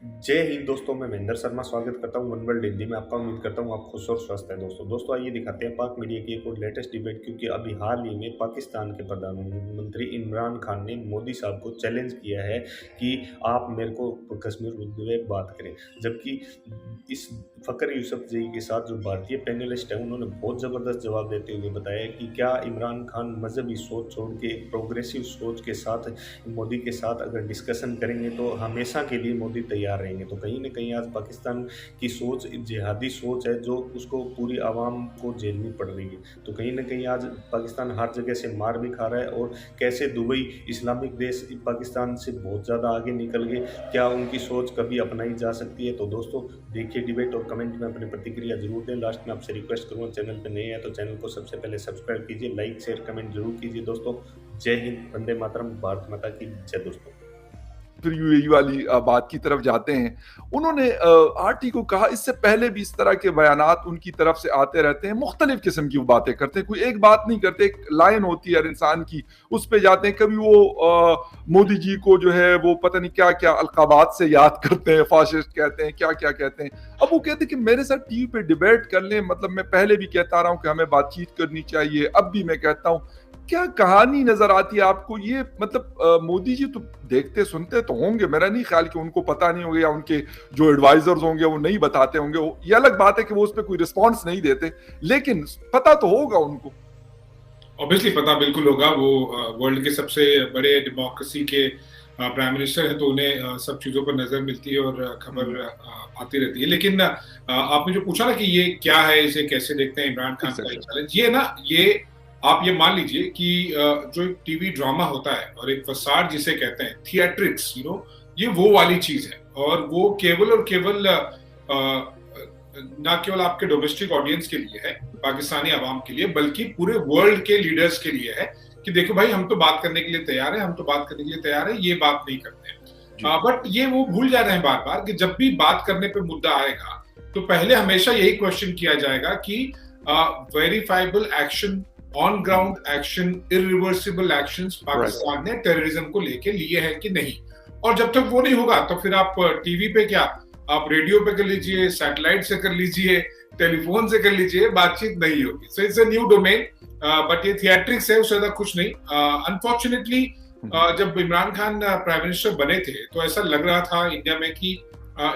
जय हिंद दोस्तों, मैं महेंद्र शर्मा स्वागत करता हूं वन वर्ल्ड हिंदी में आपका। उम्मीद करता हूं आप खुश और स्वस्थ हैं। दोस्तों आइए दिखाते हैं पाक मीडिया की एक और लेटेस्ट डिबेट, क्योंकि अभी हाल ही में पाकिस्तान के प्रधानमंत्री इमरान खान ने मोदी साहब को चैलेंज किया है कि आप मेरे को कश्मीर मुद्दे में बात करें। जबकि इस फ़खर यूसुफजई के साथ जो भारतीय पैनलिस्ट है, उन्होंने बहुत ज़बरदस्त जवाब देते हुए बताया कि क्या इमरान खान मजहबी सोच छोड़ के एक प्रोग्रेसिव सोच के साथ मोदी के साथ अगर डिस्कशन करेंगे तो हमेशा के लिए मोदी तैयार रहेंगे। तो कहीं न कहीं आज पाकिस्तान की सोच जिहादी सोच है, जो उसको पूरी आवाम को झेलनी पड़ रही है। तो कहीं न कहीं आज पाकिस्तान हर जगह से मार भी खा रहा है, और कैसे दुबई इस्लामिक देश पाकिस्तान से बहुत ज़्यादा आगे निकल गए, क्या उनकी सोच कभी अपनाई जा सकती है? तो दोस्तों देखिए डिबेट और कमेंट में अपनी प्रतिक्रिया ज़रूर दें। लास्ट में आपसे रिक्वेस्ट करूँगा, चैनल पे नए हैं तो चैनल को सबसे पहले सब्सक्राइब कीजिए, लाइक, शेयर, कमेंट ज़रूर कीजिए दोस्तों। जय हिंद, वंदे मातरम, भारत माता की जय दोस्तों। फिर यूएई वाली बात की तरफ जाते हैं। उन्होंने आरटी को कहा, इससे पहले भी इस तरह के बयानात उनकी तरफ से आते रहते हैं, मुख्तलिफ किस्म की वो बातें करते हैं, कोई एक बात नहीं करते, एक लाइन होती है हर इंसान की, उस पे जाते हैं। कभी वो मोदी जी को जो है वो पता नहीं क्या क्या अलकाबात से याद करते हैं, फाशिस्ट कहते हैं, क्या क्या कहते हैं। अब वो कहते हैं कि मेरे साथ टीवी पे डिबेट कर लें, मतलब मैं पहले भी कहता रहा हूँ कि हमें बातचीत करनी चाहिए, अब भी मैं कहता हूँ। क्या कहानी नजर आती है आपको ये? मतलब मोदी जी तो देखते सुनते तो होंगे, मेरा नहीं ख्याल कि उनको पता नहीं होगा, या उनके जो एडवाइजर्स होंगे वो नहीं बताते होंगे। ये अलग बात है कि वो उस पर कोई रिस्पॉन्स नहीं देते, लेकिन पता तो होगा उनको। ऑब्वियसली पता बिल्कुल होगा। वो वर्ल्ड के सबसे बड़े डेमोक्रेसी के प्राइम मिनिस्टर है, तो उन्हें सब चीजों पर नजर मिलती है और खबर आती रहती है। लेकिन आपने जो पूछा ना कि ये क्या है, इसे कैसे देखते हैं इमरान खान का चैलेंज, ये ना, ये आप ये मान लीजिए कि जो एक टीवी ड्रामा होता है और एक फसाड जिसे कहते हैं, थिएट्रिक्स, ये वो वाली चीज है। और वो केवल और केवल ना केवल आपके डोमेस्टिक ऑडियंस के लिए है, पाकिस्तानी आवाम के लिए, बल्कि पूरे वर्ल्ड के लीडर्स के लिए है कि देखो भाई, हम तो बात करने के लिए तैयार है, हम तो बात करने के लिए तैयार है, ये बात नहीं करते हैं। बट ये वो भूल जा रहे हैं बार बार कि जब भी बात करने पे मुद्दा आएगा तो पहले हमेशा यही क्वेश्चन किया जाएगा कि verifiable action, on ground action, irreversible actions Pakistan ने टेररिज्म को लेके लिए हैं कि नहीं। और जब तक वो नहीं होगा तो फिर आप टीवी पे क्या, आप रेडियो पे कर लीजिए, सैटेलाइट से कर लीजिए, टेलीफोन से कर लीजिए, बातचीत नहीं होगी। So it's a new domain, but ये थिएट्रिक्स है, उससे ज्यादा कुछ नहीं। अनफॉर्चुनेटली जब इमरान खान प्राइम मिनिस्टर बने थे तो ऐसा लग रहा था इंडिया में कि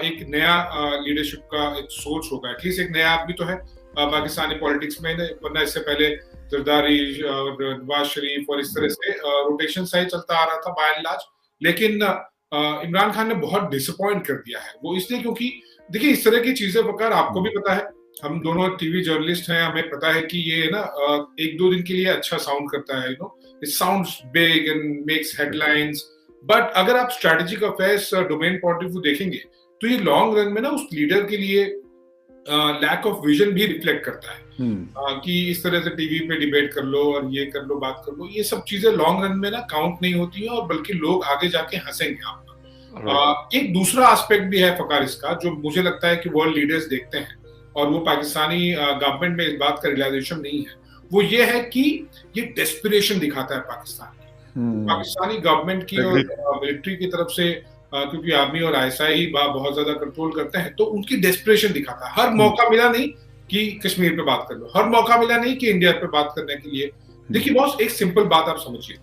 एक नया लीडरशिप का एक सोच होगा, एटलीस्ट एक नया आदमी तो है पाकिस्तानी पॉलिटिक्स में, वरना इससे पहले जरदारी और नवाज शरीफ और इस तरह से रोटेशन सही चलता आ रहा था बाय एंड लार्ज। लेकिन इमरान खान ने बहुत डिसअपॉइंट कर दिया है। वो इसलिए क्योंकि देखिए, इस तरह की चीजें वकार आपको भी पता है, हम दोनों टीवी जर्नलिस्ट हैं, हमें पता है कि ये ना एक दो दिन के लिए अच्छा साउंड करता है, it sounds big and makes headlines, but अगर आप strategic affairs domain point of view देखेंगे तो ये लॉन्ग रन में ना उस लीडर के लिए लैक ऑफ विजन भी रिफ्लेक्ट करता है। कि इस तरह से टीवी पे डिबेट कर लो और ये कर लो, बात कर लो, ये सब चीजें लॉन्ग रन में ना काउंट नहीं होती हैं, और बल्कि लोग आगे जाके हंसेंगे आप पर। एक दूसरा एस्पेक्ट भी है फकार इसका, जो मुझे लगता है कि वर्ल्ड लीडर्स देखते हैं और वो पाकिस्तानी गवर्नमेंट में इस बात का रियलाइजेशन नहीं है, वो ये है कि ये डेस्पिरेशन दिखाता है पाकिस्तान की, पाकिस्तानी गवर्नमेंट की और मिलिट्री की तरफ से, क्योंकि आर्मी और आईएसआई ही बहुत ज्यादा कंट्रोल करते हैं, तो उनकी डेस्पिरेशन दिखाता है। हर मौका मिला नहीं कि कश्मीर पे बात कर लो, हर मौका मिला नहीं कि इंडिया पे बात करने के लिए। देखिए बॉस, एक सिंपल बात आप समझिए,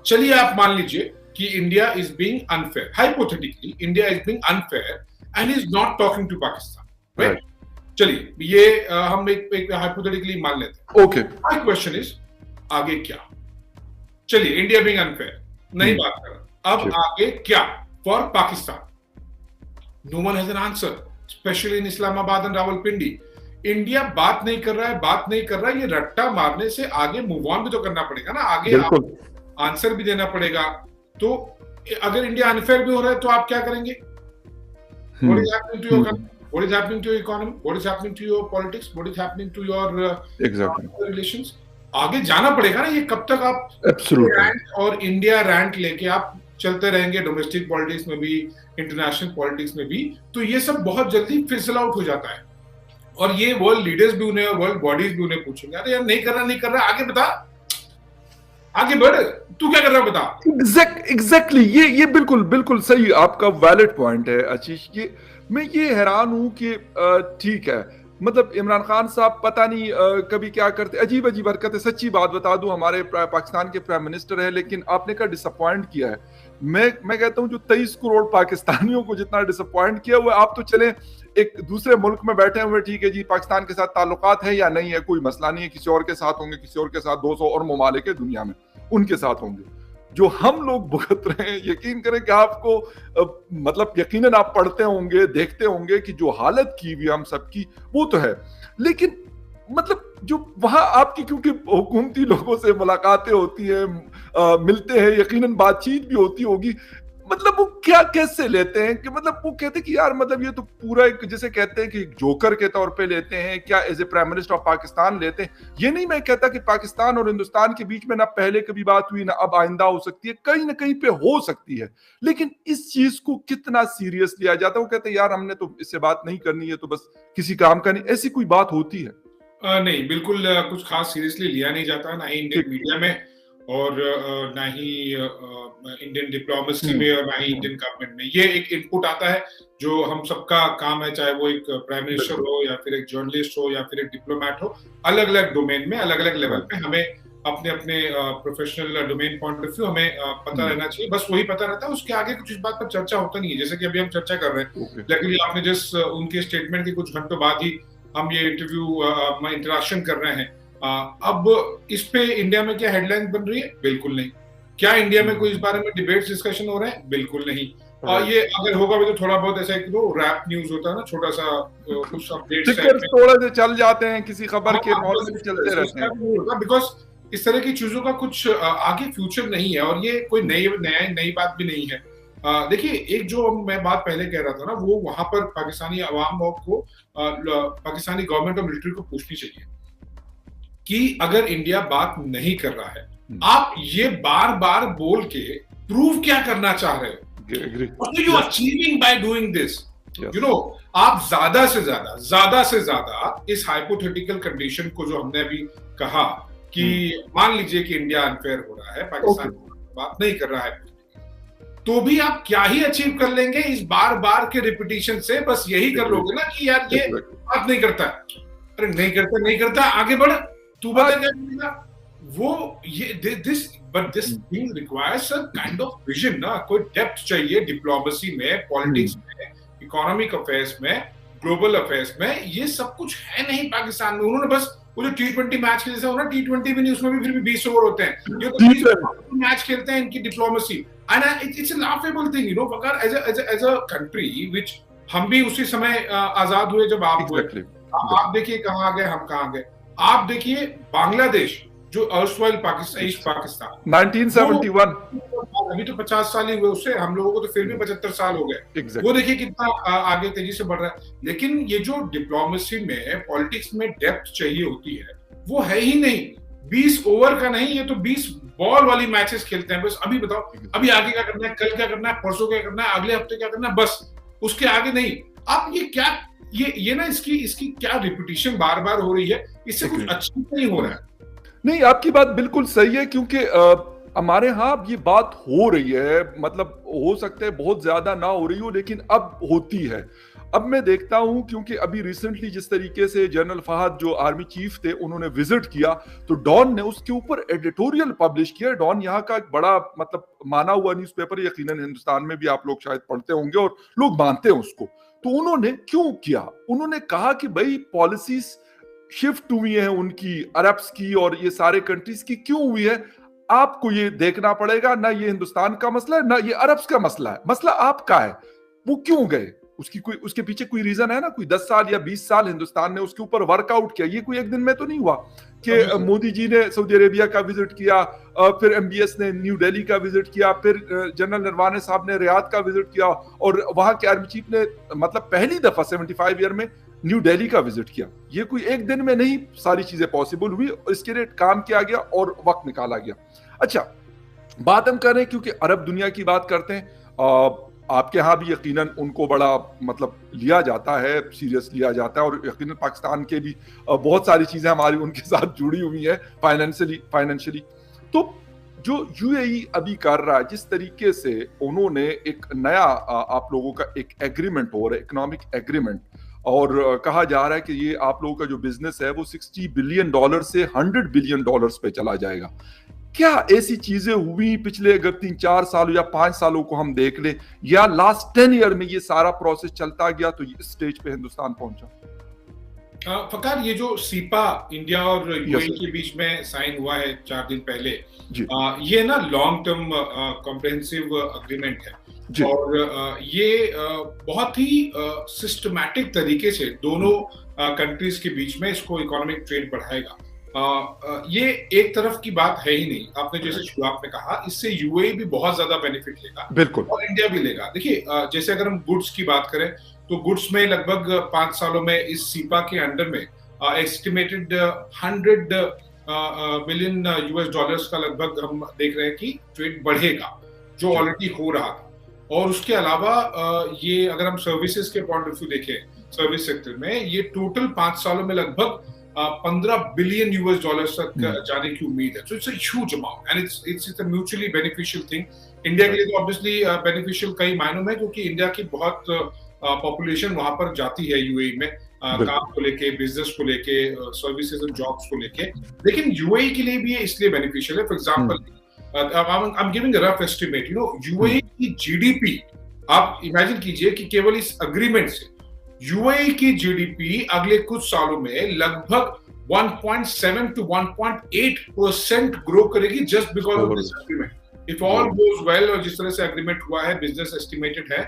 चलिए आप मान लीजिए कि India is being unfair, hypothetically India is being unfair and is not talking to Pakistan, right? चलिए ये हम एक हाइपोथेटिकली मान लेते हैं। ओके, माय क्वेश्चन इज, आगे क्या? चलिए इंडिया बीइंग अनफेयर नहीं बात कर रहा, अब आगे क्या for Pakistan? No one has an answer, specially in Islamabad and Rawalpindi. India बात नहीं कर रहा है, ये रट्टा मारने से आगे मूव ऑन भी तो करना पड़ेगा ना, आगे आंसर भी देना पड़ेगा। तो अगर इंडिया अनफेयर भी हो रहा है तो आप क्या करेंगे? What is happening to your country? What is happening to your economy? What is happening to your politics? What is happening to your relations? आगे जाना पड़ेगा ना। ये कब तक आप रैंट और इंडिया रैंट लेके आप चलते रहेंगे, डोमेस्टिक पॉलिटिक्स में भी, इंटरनेशनल पॉलिटिक्स में भी, तो ये सब बहुत जल्दी फिसल आउट हो जाता है। और ये वर्ल्ड लीडर्स भी उन्हें, वर्ल्ड बॉडीज भी उन्हें पूछेंगे, अरे यार नहीं कर रहा, आगे बता। आगे बढ़, तू क्या कर रहा है बता। एग्जैक्टली ये बिल्कुल बिल्कुल सही आपका वैलिड पॉइंट है आशीष। मैं ये हैरान हूं कि ठीक है, मतलब इमरान खान साहब पता नहीं कभी क्या करते, अजीब अजीब हरकतें। सच्ची बात बता दूं, हमारे पाकिस्तान के प्राइम मिनिस्टर है, लेकिन आपने क्या डिसअपॉइंट किया है। मैं कहता हूं जो 23 करोड़ पाकिस्तानियों को जितना डिसअपॉइंट किया हुआ, आप तो चले एक दूसरे मुल्क में बैठे हुए, ठीक है जी, पाकिस्तान के साथ ताल्लुकात है या नहीं है कोई मसला नहीं है, किसी और के साथ होंगे, किसी और के साथ 200 और ममालिक है दुनिया में, उनके साथ होंगे। जो हम लोग भुगत रहे हैं, यकीन करें कि आपको मतलब यकीनन आप पढ़ते होंगे, देखते होंगे कि जो हालत की हुई हम सबकी, वो तो है। लेकिन मतलब जो वहां आपकी, क्योंकि हुकूमती लोगों से मुलाकातें होती हैं, मिलते हैं, यकीनन बातचीत भी होती होगी, मतलब वो क्या कैसे लेते हैं कि मतलब वो कहते हैं कि यार मतलब ये तो पूरा एक, जैसे कहते हैं कि जोकर के तौर पे लेते हैं क्या, as a prime minister of Pakistan लेते हैं। ये नहीं मैं कहता कि पाकिस्तान और हिंदुस्तान के बीच में ना पहले कभी बात हुई ना अब आइंदा हो सकती है, कहीं ना कहीं पे हो सकती है, लेकिन इस चीज को कितना सीरियस लिया जाता है। वो कहते हैं यार हमने तो इससे बात नहीं करनी है, तो बस किसी काम का नहीं, ऐसी कोई बात होती है? नहीं, बिल्कुल कुछ खास सीरियसली लिया नहीं जाता, ना ही इंडियन मीडिया में और ना ही इंडियन डिप्लोमेसी में और ना ही इंडियन गवर्नमेंट में। ये एक इनपुट आता है जो हम सबका काम है, चाहे वो एक प्राइम मिनिस्टर हो या फिर एक जर्नलिस्ट हो या फिर एक डिप्लोमेट हो, अलग अलग डोमेन में, अलग अलग लेवल पे हमें अपने अपने professional domain point of view हमें पता रहना चाहिए। बस वही पता रहता है, उसके आगे कुछ इस बात पर चर्चा होता नहीं है, जैसे कि अभी हम चर्चा कर रहे हैं। लेकिन आपने जिस उनके स्टेटमेंट के कुछ घंटों बाद ही हम ये इंटरव्यू इंटरेक्शन कर रहे हैं, अब इस पे इंडिया में क्या हेडलाइन बन रही है? बिल्कुल नहीं। क्या इंडिया में कोई इस बारे में डिबेट्स डिस्कशन हो रहे हैं? बिल्कुल नहीं। ये अगर होगा भी तो थोड़ा बहुत ऐसा एक रैप न्यूज होता है ना, छोटा सा कुछ अपडेट्स थोड़ा से चल जाते हैं, किसी खबर के नॉर्मली चलते रहते हैं, बिकॉज इस तरह की चीजों का कुछ आगे फ्यूचर नहीं है, और ये कोई नई बात भी नहीं है। देखिए, एक जो मैं बात पहले कह रहा था ना, वो वहां पर पाकिस्तानी अवाम को पाकिस्तानी गवर्नमेंट और मिलिट्री को पूछनी चाहिए कि अगर इंडिया बात नहीं कर रहा है, आप ये बार बार बोल के प्रूव क्या करना चाह रहे हो? What are you achieving by doing this? You know, आप ज्यादा से ज्यादा इस हाइपोथेटिकल कंडीशन को, जो हमने अभी कहा कि मान लीजिए कि इंडिया अनफेयर हो रहा है, पाकिस्तान बात नहीं कर रहा है, तो भी आप क्या ही अचीव कर लेंगे इस बार बार के रिपीटिशन से? बस यही कर लोगे ना कि यार ये बात नहीं करता, अरे नहीं करता, आगे बढ़, तू बता क्या करेगा वो। ये this thing requires a kind of vision ना, कोई डेप्थ चाहिए डिप्लोमेसी में, पॉलिटिक्स में, इकोनॉमिक अफेयर्स में, ग्लोबल अफेयर्स में। ये सब कुछ है नहीं पाकिस्तान में। उन्होंने बस वो जो T20 मैच के जैसा हो ना, T20 भी नहीं, उसमें भी फिर भी 20 ओवर होते हैं, ये तो 20 मैच खेलते हैं इनकी diplomacy. And it's a laughable thing, you know, अगर एज अ कंट्री विच हम भी उसी समय आजाद हुए जब आप हुए। आप देखिए कहाँ आ गए, हम कहाँ गए। आप देखिए बांग्लादेश, जो अर्स्टवाइल पाकिस्तान, ईस्ट पाकिस्तान, 1971, अभी तो 50 साल ही हुए उससे, हम लोगों को तो फिर भी 75 साल हो गए। वो देखिए कितना आगे तेजी से बढ़ रहा है। लेकिन ये जो डिप्लोमेसी में, पॉलिटिक्स में डेप्थ चाहिए होती है, वो है ही नहीं। 20 ओवर का नहीं, ये तो 20 बॉल वाली मैचेस खेलते हैं बस। अभी बताओ, अभी आगे क्या करना है, कल क्या करना है, परसों क्या करना है, अगले हफ्ते क्या करना है, बस उसके आगे नहीं। आप ये क्या, ये ना, इसकी क्या रिपीटिशन बार बार हो रही है, इससे कुछ अच्छा नहीं हो रहा है। नहीं, आपकी बात बिल्कुल सही है, क्योंकि हमारे यहाँ ये बात हो रही है, मतलब हो सकता है बहुत ज्यादा ना हो रही हो, लेकिन अब होती है। अब मैं देखता हूं, क्योंकि अभी रिसेंटली जिस तरीके से जनरल फहद जो आर्मी चीफ थे, उन्होंने विजिट किया, तो डॉन ने उसके ऊपर एडिटोरियल पब्लिश किया। डॉन यहाँ का एक बड़ा मतलब माना हुआ न्यूज़पेपर, यकीनन हिंदुस्तान में भी आप लोग शायद पढ़ते होंगे और लोग मानते हैं उसको। तो उन्होंने क्यों किया? उन्होंने कहा कि भाई पॉलिसीज शिफ्ट हुई है उनकी, अरब्स की और ये सारे कंट्रीज की, क्यों हुई है आपको ये देखना पड़ेगा। ना ये हिंदुस्तान का मसला है, ना ये अरब्स का मसला है, मसला आपका है। वो क्यों गए, उसके पीछे कोई रीजन है ना। कोई 10 साल या 20 साल हिंदुस्तान ने उसके ऊपर वर्कआउट किया। ये कोई एक दिन में तो नहीं हुआ कि मोदी जी ने सऊदी अरेबिया का विजिट किया, फिर MBS ने न्यू दिल्ली का विजिट किया, फिर जनरल नरवाने साहब ने रियाद का विजिट किया, और वहां के आर्मी चीफ ने मतलब पहली दफा 75 ईयर में न्यू दिल्ली का विजिट किया। ये कोई एक दिन में नहीं सारी चीजें पॉसिबल हुई, इसके लिए काम किया गया और वक्त निकाला गया। अच्छा, बात हम कर रहे हैं क्योंकि अरब दुनिया की बात करते हैं। आपके यहाँ भी यकीनन उनको बड़ा मतलब लिया जाता है, सीरियस लिया जाता है, और यकीनन पाकिस्तान के भी बहुत सारी चीजें हमारी उनके साथ जुड़ी हुई है फाइनेंशियली। तो जो यूएई अभी कर रहा है, जिस तरीके से उन्होंने एक नया आप लोगों का एक एग्रीमेंट हो रहा है, इकोनॉमिक एग्रीमेंट, और कहा जा रहा है कि ये आप लोगों का जो बिजनेस है वो $60 बिलियन से $100 बिलियन पे चला जाएगा। क्या ऐसी चीजें हुई पिछले अगर 3-4 साल या 5 सालों को हम देख लें, या लास्ट 10 ईयर में ये सारा प्रोसेस चलता गया तो इस स्टेज पे हिंदुस्तान पहुंचा? फकार, ये जो सीपा इंडिया और यूएई Yes, sir. के बीच में साइन हुआ है 4 दिन पहले, जी ये ना लॉन्ग टर्म कॉम्प्रिहेंसिव अग्रीमेंट है। जी और ये बहुत ही सिस्टमैटिक तरीके से दोनों कंट्रीज के बीच में इसको इकोनॉमिक ट्रेड बढ़ाएगा। ये एक तरफ की बात है ही नहीं। आपने जैसे शुरुआत में कहा, इससे यूएई भी बहुत ज्यादा बेनिफिट लेगा बिल्कुल। और इंडिया भी लेगा। देखिए, जैसे अगर हम गुड्स की बात करें तो गुड्स में लगभग 5 सालों में इस सीपा के अंडर में एस्टिमेटेड $100 बिलियन का लगभग हम देख रहे हैं कि ट्रेड बढ़ेगा, जो ऑलरेडी हो रहा था। और उसके अलावा ये अगर हम सर्विसेज के पॉइंट ऑफ व्यू देखें, सर्विस सेक्टर में ये टोटल 5 सालों में लगभग $15 बिलियन तक जाने की उम्मीद है। So it's a huge amount and it's a mutually beneficial thing. India के लिए तो ऑब्वियसली बेनिफिशियल कई मायनों में, क्योंकि इंडिया की बहुत पॉपुलेशन वहां पर जाती है यूएई में काम को लेके, बिजनेस को लेके, सर्विसेज एंड जॉब्स को लेके। लेकिन यूएई के लिए भी ये इसलिए बेनिफिशियल है। For example, I am giving a rough estimate, UAE की जीडीपी, आप इमेजिन कीजिए कि केवल इस अग्रीमेंट से यूएई की जीडीपी अगले कुछ सालों में लगभग 1.7 to 1.8% ग्रो करेगी, just because of this agreement. If all goes well, और जिस तरह से एग्रीमेंट हुआ है, बिजनेस एस्टिमेटेड है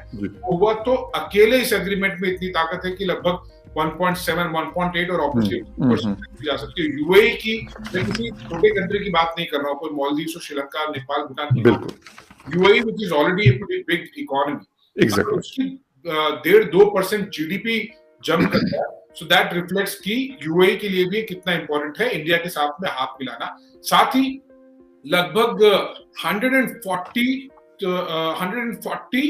हुआ, तो अकेले इस एग्रीमेंट में इतनी ताकत है कि लगभग 1.7, 1.8 और ऑब्वियसली जा सकती है। यूएई की, मैं किसी छोटे कंट्री की बात नहीं कर रहा हूँ, कोई मालदीव्स और श्रीलंका, नेपाल, भूटान की बात। UAE which is already A pretty big economy, exactly, उसकी 1.5-2% जीडीपी जंप करता है। सो दैट रिफ्लेक्ट्स कि यूएई के लिए भी कितना इंपॉर्टेंट है इंडिया के साथ में हाथ मिलाना। साथ ही लगभग 140